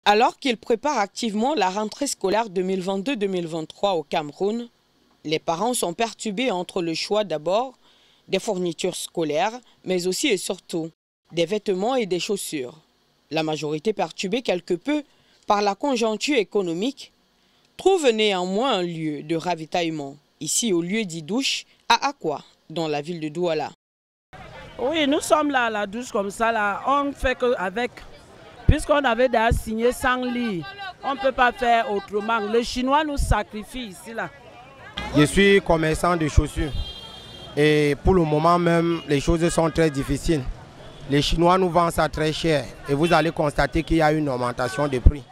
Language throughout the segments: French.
Alors qu'ils préparent activement la rentrée scolaire 2022-2023 au Cameroun, les parents sont perturbés entre le choix d'abord des fournitures scolaires, mais aussi et surtout des vêtements et des chaussures. La majorité perturbée quelque peu par la conjoncture économique trouve néanmoins un lieu de ravitaillement, ici au lieu dit douche à Akwa, dans la ville de Douala. Oui, nous sommes là à la douche comme ça, là. On ne fait qu'avec, puisqu'on avait déjà signé 100 lits, on ne peut pas faire autrement. Les Chinois nous sacrifient ici, là. Je suis commerçant de chaussures et pour le moment même, les choses sont très difficiles. Les Chinois nous vendent ça très cher et vous allez constater qu'il y a une augmentation de prix.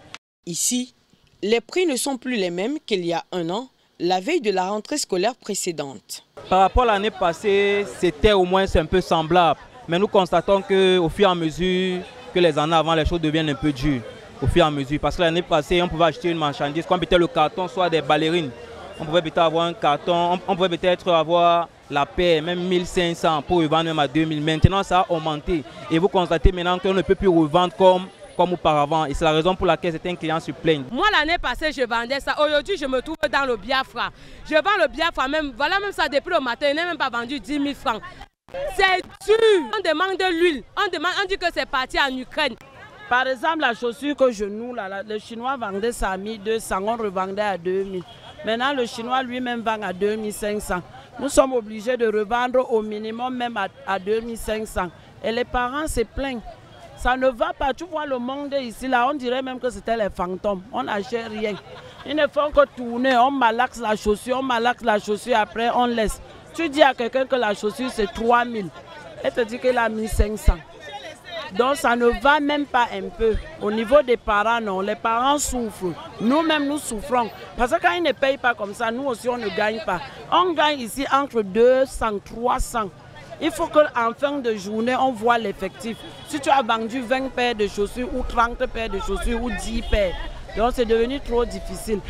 Ici, les prix ne sont plus les mêmes qu'il y a un an, la veille de la rentrée scolaire précédente. Par rapport à l'année passée, c'était au moins un peu semblable. Mais nous constatons qu'au fur et à mesure que les années avant, les choses deviennent un peu dures. Au fur et à mesure. Parce que l'année passée, on pouvait acheter une marchandise, comme peut-être le carton, soit des ballerines. On pouvait peut-être avoir un carton, on pouvait peut-être avoir la paire, même 1500 pour revendre même à 2000. Maintenant, ça a augmenté. Et vous constatez maintenant qu'on ne peut plus revendre comme auparavant. Et c'est la raison pour laquelle certains clients se plaignent. Moi, l'année passée, je vendais ça. Aujourd'hui, je me trouve dans le Biafra. Je vends le Biafra même. Voilà, même ça depuis le matin. Il n'est même pas vendu 10 000 francs. C'est dur. On demande de l'huile. On dit que c'est parti en Ukraine. Par exemple, la chaussure que je noue, là, le Chinois vendait ça à 1200, on revendait à 2000. Maintenant, le Chinois lui-même vend à 2500. Nous sommes obligés de revendre au minimum même à 2500. Et les parents se plaignent. Ça ne va pas. Tu vois le monde ici, là, on dirait même que c'était les fantômes. On n'achète rien. Ils ne font que tourner. On malaxe la chaussure, après on laisse. Tu dis à quelqu'un que la chaussure c'est 3000. Elle te dit qu'il a 1500. Donc ça ne va même pas un peu. Au niveau des parents, non. Les parents souffrent. Nous-mêmes, nous souffrons. Parce que quand ils ne payent pas comme ça, nous aussi, on ne gagne pas. On gagne ici entre 200, 300. Il faut qu'en fin de journée, on voit l'effectif. Si tu as vendu 20 paires de chaussures ou 30 paires de chaussures ou 10 paires, donc c'est devenu trop difficile.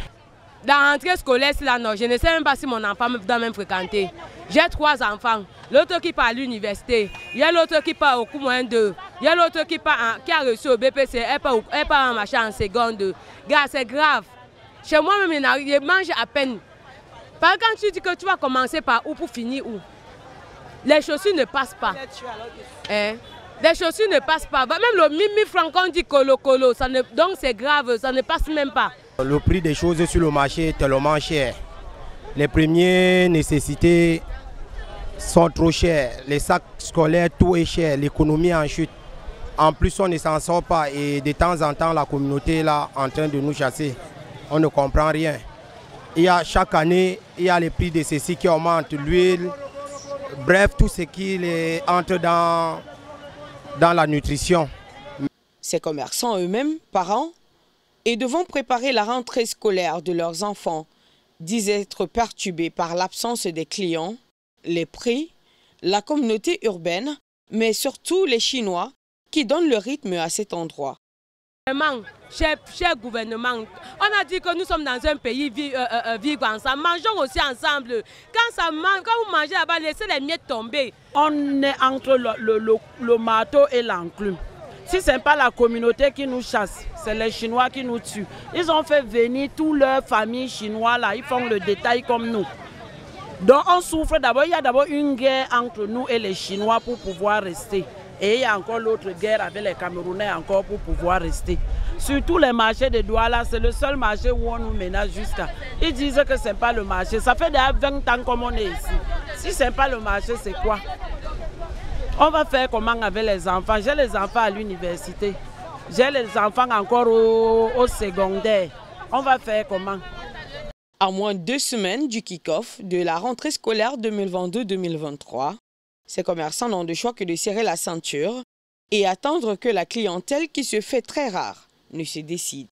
Dans la rentrée scolaire, non, je ne sais même pas si mon enfant doit même fréquenter. J'ai 3 enfants. L'autre qui part à l'université, il y a l'autre qui part au cours moins 2, il y a l'autre qui a reçu au BPC, elle part en machin en seconde. Gars, c'est grave. Chez moi-même, je mange à peine. Par exemple, quand tu dis que tu vas commencer par où pour finir où, les chaussures ne passent pas. Les chaussures ne passent pas. Même le 1000 francs qu'on dit colo, donc c'est grave, ça ne passe même pas. Le prix des choses sur le marché est tellement cher. Les premières nécessités sont trop chères. Les sacs scolaires, tout est cher. L'économie est en chute. En plus, on ne s'en sort pas. Et de temps en temps, la communauté est là en train de nous chasser. On ne comprend rien. Chaque année, il y a les prix de ceci qui augmentent. L'huile, bref, tout ce qui entre dans la nutrition. Ces commerçants eux-mêmes, parents, et devant préparer la rentrée scolaire de leurs enfants, disent être perturbés par l'absence des clients, les prix, la communauté urbaine, mais surtout les Chinois qui donnent le rythme à cet endroit. Cher gouvernement, on a dit que nous sommes dans un pays vivre ensemble, mangeons aussi ensemble. Quand vous mangez là-bas, laissez les miettes tomber. On est entre le marteau et l'enclume. Si ce n'est pas la communauté qui nous chasse, c'est les Chinois qui nous tuent. Ils ont fait venir toute leur famille chinoise là, ils font le détail comme nous. Donc on souffre d'abord, il y a d'abord une guerre entre nous et les Chinois pour pouvoir rester. Et il y a encore l'autre guerre avec les Camerounais encore pour pouvoir rester. Sur tous les marchés de Douala, c'est le seul marché où on nous ménage jusqu'à. Ils disent que ce n'est pas le marché. Ça fait déjà 20 ans comme on est ici. Si ce n'est pas le marché, c'est quoi? On va faire comment avec les enfants? J'ai les enfants à l'université. J'ai les enfants encore au secondaire. On va faire comment? À moins de 2 semaines du kick-off de la rentrée scolaire 2022-2023, ces commerçants n'ont de choix que de serrer la ceinture et attendre que la clientèle qui se fait très rare ne se décide.